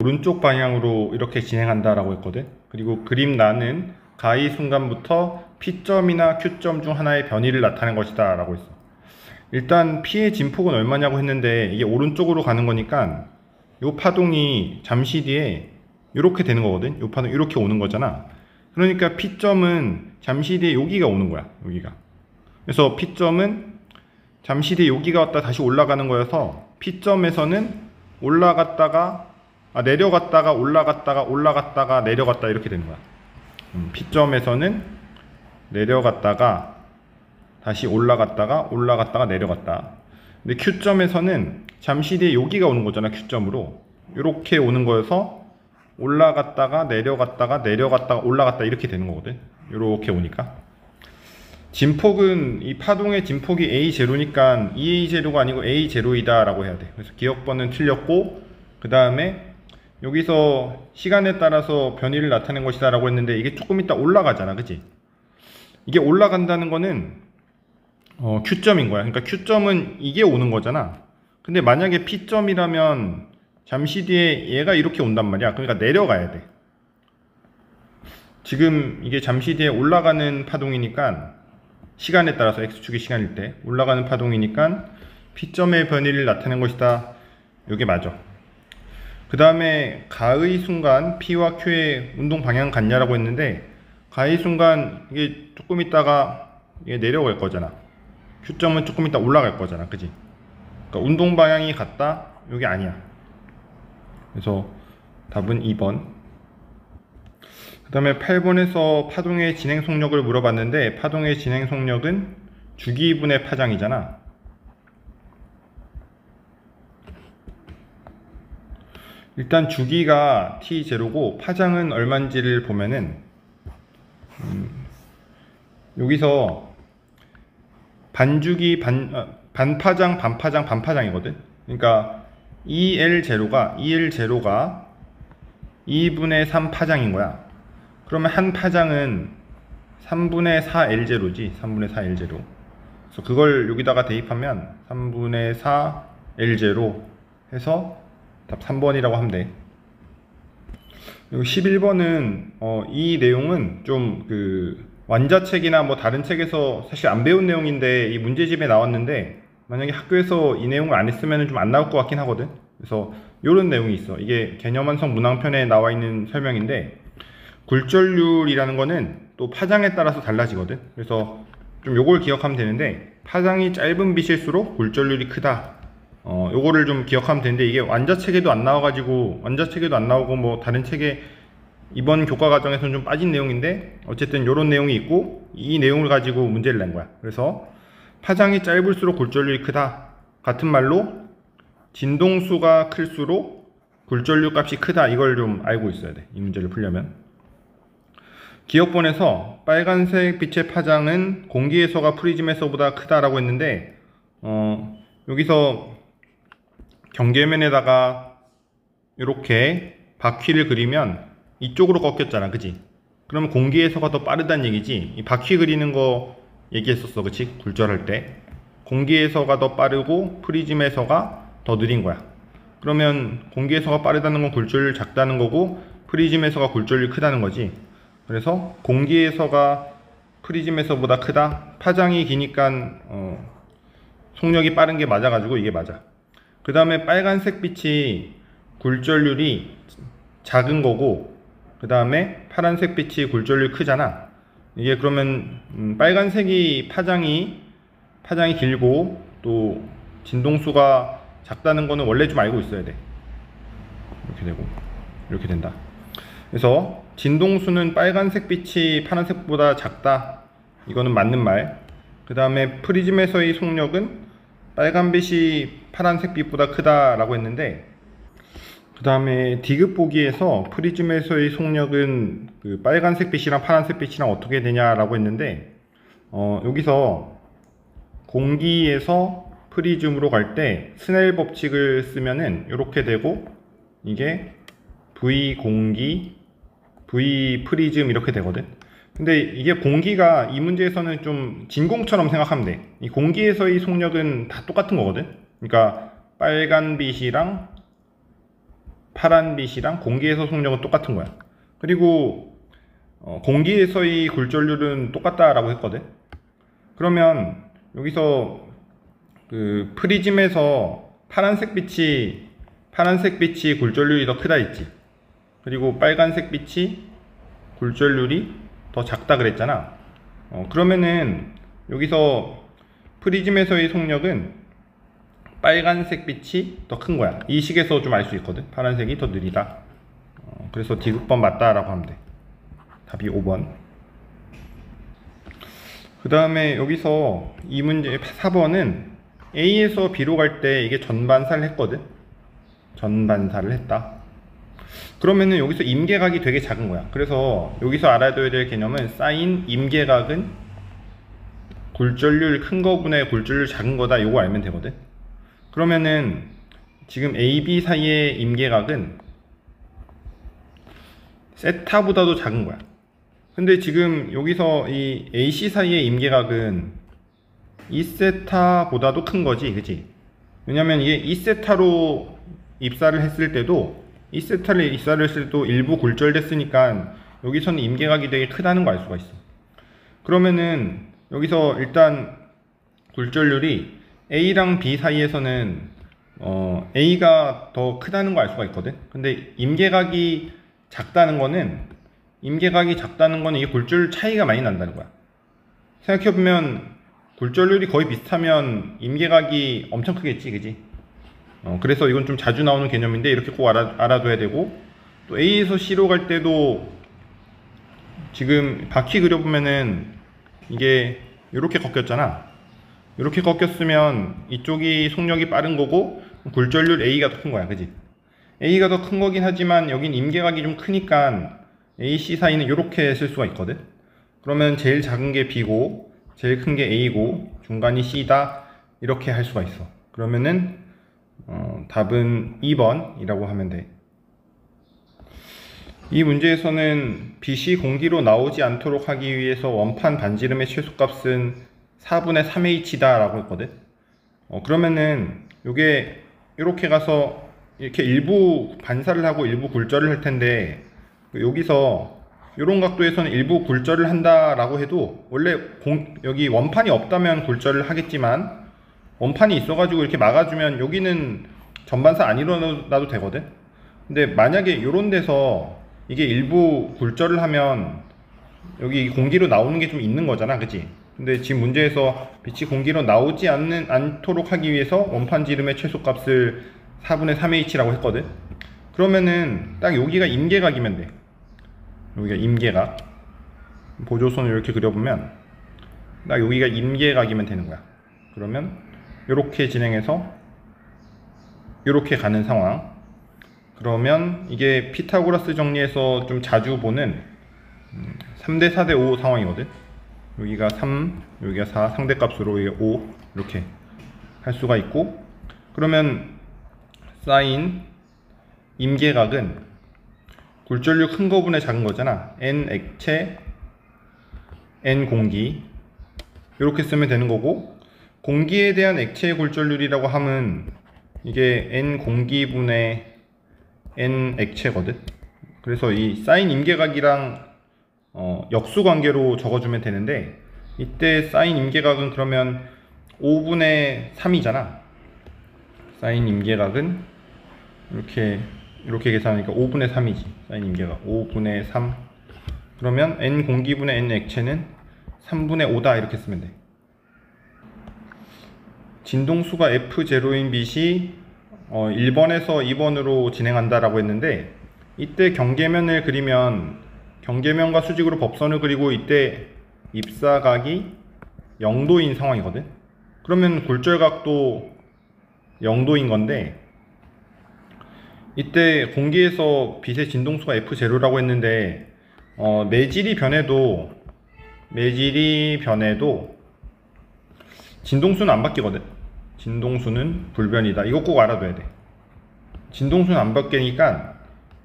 오른쪽 방향으로 이렇게 진행한다라고 했거든. 그리고 그림 나는 가히 순간부터 P점이나 Q점 중 하나의 변이를 나타낸 것이다 라고 했어. 일단 P의 진폭은 얼마냐고 했는데 이게 오른쪽으로 가는 거니까 요 파동이 잠시 뒤에 이렇게 되는 거거든. 요 파동 이렇게 오는 거잖아. 그러니까 P점은 잠시 뒤에 여기가 오는 거야. 여기가. 그래서 P점은 잠시 뒤에 여기가 왔다 다시 올라가는 거여서 P점에서는 올라갔다가 내려갔다가 올라갔다가 내려갔다 이렇게 되는 거야. P점에서는 내려갔다가 다시 올라갔다가 내려갔다. 근데 Q점에서는 잠시 뒤에 여기가 오는 거잖아. Q점으로 이렇게 오는 거여서 올라갔다가 내려갔다가 올라갔다 이렇게 되는 거거든. 이렇게 오니까 진폭은 이 파동의 진폭이 A0니까 EA0가 아니고 A0이다 라고 해야 돼. 그래서 기억번은 틀렸고, 그 다음에 여기서 시간에 따라서 변이를 나타낸 것이다 라고 했는데 이게 조금 이따 올라가잖아. 그치? 이게 올라간다는 거는 Q점인 거야. 그러니까 Q점은 이게 오는 거잖아. 근데 만약에 P점이라면 잠시 뒤에 얘가 이렇게 온단 말이야. 그러니까 내려가야 돼. 지금 이게 잠시 뒤에 올라가는 파동이니까 시간에 따라서 X축이 시간일 때 올라가는 파동이니까 P점의 변이를 나타낸 것이다. 이게 맞아. 그 다음에 가의 순간 P와 Q의 운동 방향 같냐라고 했는데, 가의 순간 이게 조금 있다가 이게 내려갈 거잖아. Q점은 조금 있다 올라갈 거잖아. 그지? 그러니까 운동 방향이 같다? 이게 아니야. 그래서 답은 2번. 그 다음에 8번에서 파동의 진행 속력을 물어봤는데, 파동의 진행 속력은 주기분의 파장이잖아. 일단 주기가 T0고 파장은 얼마인지를 보면은 여기서 반주기 반파장 반파장이거든. 그러니까 EL0가 2분의 3 파장인 거야. 그러면 한 파장은 3분의 4 L0지. 3분의 4 L0. 그래서 그걸 여기다가 대입하면 3분의 4 L0 해서 답 3번이라고 하면 돼. 그리고 11번은 이 내용은 좀 완자책이나 뭐 다른 책에서 사실 안 배운 내용인데 이 문제집에 나왔는데, 만약에 학교에서 이 내용을 안 했으면 좀 안 나올 것 같긴 하거든. 그래서 이런 내용이 있어. 이게 개념완성 문항편에 나와 있는 설명인데, 굴절률이라는 거는 또 파장에 따라서 달라지거든. 그래서 좀 요걸 기억하면 되는데, 파장이 짧은 빛일수록 굴절률이 크다. 요거를 좀 기억하면 되는데, 이게 완자책에도 안 나와가지고, 완자책에도 안 나오고 뭐 다른 책에 이번 교과 과정에서는 좀 빠진 내용인데, 어쨌든 요런 내용이 있고 이 내용을 가지고 문제를 낸 거야. 그래서 파장이 짧을수록 굴절률이 크다. 같은 말로 진동수가 클수록 굴절률 값이 크다. 이걸 좀 알고 있어야 돼. 이 문제를 풀려면. 기억본에서 빨간색 빛의 파장은 공기에서가 프리즘에서보다 크다라고 했는데, 여기서 경계면에다가 이렇게 바퀴를 그리면 이쪽으로 꺾였잖아. 그치? 그러면 공기에서가 더 빠르다는 얘기지. 이 바퀴 그리는 거 얘기했었어. 그치? 굴절할 때 공기에서가 더 빠르고 프리즘에서가 더 느린 거야. 그러면 공기에서가 빠르다는 건 굴절률 작다는 거고, 프리즘에서가 굴절률 크다는 거지. 그래서 공기에서가 프리즘에서보다 크다. 파장이 기니까 속력이 빠른 게 맞아가지고 이게 맞아. 그 다음에 빨간색 빛이 굴절률이 작은 거고, 그 다음에 파란색 빛이 굴절률 크잖아. 이게 그러면 빨간색이 파장이 길고 또 진동수가 작다는 거는 원래 좀 알고 있어야 돼. 이렇게 되고 이렇게 된다. 그래서 진동수는 빨간색 빛이 파란색보다 작다. 이거는 맞는 말. 그 다음에 프리즘에서의 속력은 빨간 빛이 파란색 빛보다 크다 라고 했는데, 그 다음에 디귿 보기에서 프리즘에서의 속력은 빨간색 빛이랑 파란색 빛이랑 어떻게 되냐라고 했는데, 여기서 공기에서 프리즘으로 갈 때 스넬 법칙을 쓰면은 이렇게 되고, 이게 V 공기, V 프리즘 이렇게 되거든. 근데 이게 공기가 이 문제에서는 좀 진공처럼 생각하면 돼. 이 공기에서의 속력은 다 똑같은 거거든. 그러니까 빨간 빛이랑 파란 빛이랑 공기에서 속력은 똑같은 거야. 그리고 공기에서의 굴절률은 똑같다라고 했거든. 그러면 여기서 그 프리즘에서 파란색 빛이 굴절률이 더 크다 했지. 그리고 빨간색 빛이 굴절률이 더 작다 그랬잖아. 그러면은 여기서 프리즘에서의 속력은 빨간색 빛이 더 큰 거야. 이 식에서 좀 알 수 있거든. 파란색이 더 느리다. 그래서 D극번 맞다라고 하면 돼. 답이 5번. 그 다음에 여기서 이 문제 4번은 A에서 B로 갈 때 이게 전반사를 했거든. 전반사를 했다. 그러면은 여기서 임계각이 되게 작은 거야. 그래서 여기서 알아둬야 될 개념은 사인 임계각은 굴절률 큰 거분의 굴절률 작은 거다. 요거 알면 되거든. 그러면은 지금 AB 사이의 임계각은 세타보다도 작은 거야. 근데 지금 여기서 이 AC 사이의 임계각은 2세타보다도 큰 거지, 그치? 왜냐면 이게 2세타로 입사를 했을 때도 2세타를 입사를 했을 때도 일부 굴절됐으니까 여기서는 임계각이 되게 크다는 거 알 수가 있어. 그러면은 여기서 일단 굴절률이 A랑 B 사이에서는 A가 더 크다는 거 알 수가 있거든. 근데 임계각이 작다는 거는 이게 굴절 차이가 많이 난다는 거야. 생각해보면 굴절률이 거의 비슷하면 임계각이 엄청 크겠지, 그지? 그래서 이건 좀 자주 나오는 개념인데 이렇게 꼭 알아둬야 되고, 또 A에서 C로 갈 때도 지금 바퀴 그려보면은 이게 이렇게 꺾였잖아. 이렇게 꺾였으면 이쪽이 속력이 빠른 거고 굴절률 A가 더 큰 거야, 그지? A가 더 큰 거긴 하지만 여긴 임계각이 좀 크니까 AC 사이는 이렇게 쓸 수가 있거든. 그러면 제일 작은 게 B고 제일 큰 게 A고 중간이 C다, 이렇게 할 수가 있어. 그러면은 답은 2번이라고 하면 돼. 이 문제에서는 빛이 공기로 나오지 않도록 하기 위해서 원판 반지름의 최소값은 4분의 3h다 라고 했거든. 그러면은 요게 이렇게 가서 이렇게 일부 반사를 하고 일부 굴절을 할 텐데, 여기서 이런 각도에서는 일부 굴절을 한다라고 해도 원래 여기 원판이 없다면 굴절을 하겠지만 원판이 있어가지고 이렇게 막아주면 여기는 전반사 안 일어나도 되거든. 근데 만약에 이런 데서 이게 일부 굴절을 하면 여기 공기로 나오는 게 좀 있는 거잖아, 그치? 근데 지금 문제에서 빛이 공기로 나오지 않도록 하기 위해서 원판 지름의 최소값을 4분의 3h라고 했거든. 그러면은 딱 여기가 임계각이면 돼. 여기가 임계각. 보조선을 이렇게 그려보면 딱 여기가 임계각이면 되는 거야. 그러면 이렇게 진행해서 이렇게 가는 상황. 그러면 이게 피타고라스 정리에서 좀 자주 보는 3대 4대 5 상황이거든. 여기가 3, 여기가 4, 상대값으로 5 이렇게 할 수가 있고, 그러면 사인 임계각은 굴절률 큰 거분의 작은 거잖아. N 액체, N 공기, 이렇게 쓰면 되는 거고, 공기에 대한 액체의 굴절률이라고 하면 이게 N 공기분의 N 액체거든. 그래서 이 사인 임계각이랑 역수관계로 적어주면 되는데, 이때 사인 임계각은 그러면 5분의 3이잖아. 사인 임계각은 이렇게 계산하니까 5분의 3이지. 사인 임계각 5분의 3. 그러면 N 공기분의 N 액체는 3분의 5다 이렇게 쓰면 돼. 진동수가 F0인 빛이 1번에서 2번으로 진행한다라고 했는데, 이때 경계면을 그리면 경계면과 수직으로 법선을 그리고 이때 입사각이 0도인 상황이거든. 그러면 굴절각도 0도인 건데, 이때 공기에서 빛의 진동수가 F0라고 했는데 매질이 변해도 진동수는 안 바뀌거든. 진동수는 불변이다. 이거 꼭 알아둬야 돼. 진동수는 안 바뀌니까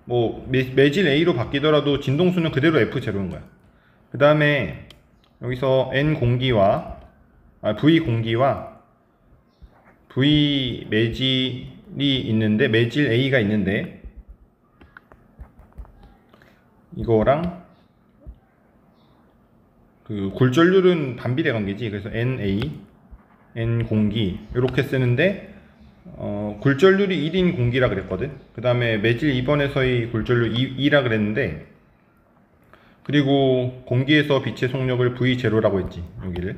뭐 매질 A로 바뀌더라도 진동수는 그대로 F0인 거야. 그 다음에 여기서 N 공기와 V 공기와 V 매질이 있는데, 매질 A가 있는데 이거랑 그 굴절률은 반비례 관계지. 그래서 NA, N 공기 이렇게 쓰는데 굴절률이 1인 공기라 그랬거든. 그 다음에 매질 2번에서의 굴절률 2라 그랬는데, 그리고 공기에서 빛의 속력을 V0라고 했지. 여기를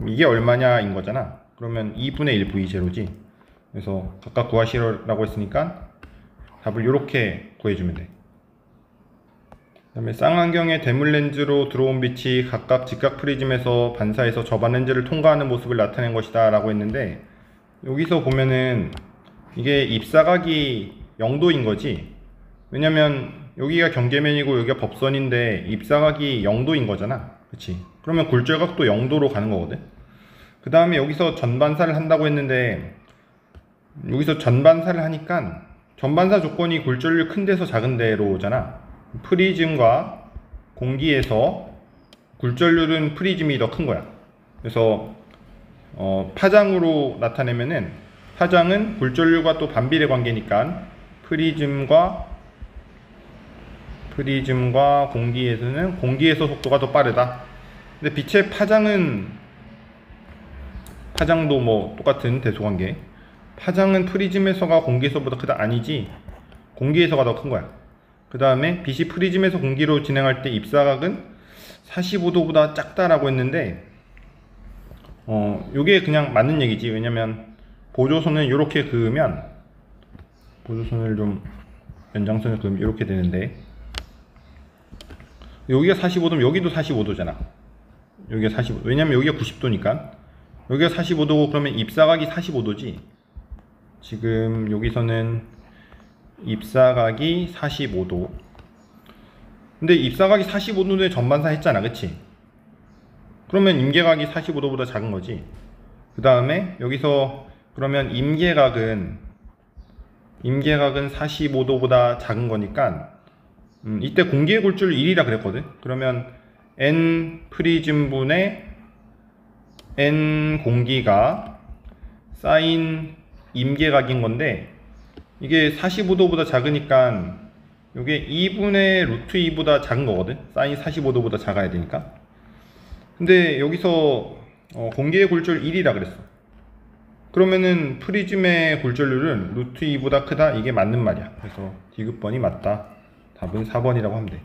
이게 얼마냐인 거잖아. 그러면 2분의 1 V0지. 그래서 각각 구하시라고 했으니까 답을 이렇게 구해주면 돼. 그 다음에 쌍안경의 대물 렌즈로 들어온 빛이 각각 직각 프리즘에서 반사해서 저반 렌즈를 통과하는 모습을 나타낸 것이다 라고 했는데, 여기서 보면은 이게 입사각이 0도인 거지. 왜냐면 여기가 경계면이고 여기가 법선인데 입사각이 0도인 거잖아. 그치? 그러면 굴절각도 0도로 가는 거거든. 그 다음에 여기서 전반사를 한다고 했는데, 여기서 전반사를 하니까 전반사 조건이 굴절률 큰 데서 작은 데로잖아. 프리즘과 공기에서 굴절률은 프리즘이 더 큰 거야. 그래서 파장으로 나타내면은, 파장은 굴절률과 또 반비례 관계니까 프리즘과 공기에서는 공기에서 속도가 더 빠르다. 근데 빛의 파장도 뭐 똑같은 대소관계. 파장은 프리즘에서가 공기에서보다 크다? 아니지. 공기에서가 더 큰 거야. 그 다음에 빛이 프리즘에서 공기로 진행할 때 입사각은 45도보다 작다라고 했는데, 요게 그냥 맞는 얘기지. 왜냐면 보조선을 이렇게 그으면, 보조선을 좀 연장선을 그으면 이렇게 되는데, 여기가 45도면 여기도 45도잖아. 여기가 45도. 왜냐면 여기가 90도니까. 여기가 45도고 그러면 입사각이 45도지. 지금 여기서는 입사각이 45도. 근데 입사각이 45도인데 전반사 했잖아. 그치? 그러면 임계각이 45도보다 작은 거지. 그 다음에 여기서 그러면 임계각은 45도보다 작은 거니까, 이때 공기의 굴절 1이라 그랬거든. 그러면 N 프리즘분의 N 공기가 사인 임계각인 건데, 이게 45도보다 작으니까 이게 2분의 루트 2보다 작은 거거든. 사인 45도보다 작아야 되니까. 근데 여기서 공기의 굴절 1이라 그랬어. 그러면은 프리즘의 굴절률은 루트 2보다 크다. 이게 맞는 말이야. 그래서 디귿번이 맞다. 답은 4번이라고 하면 돼.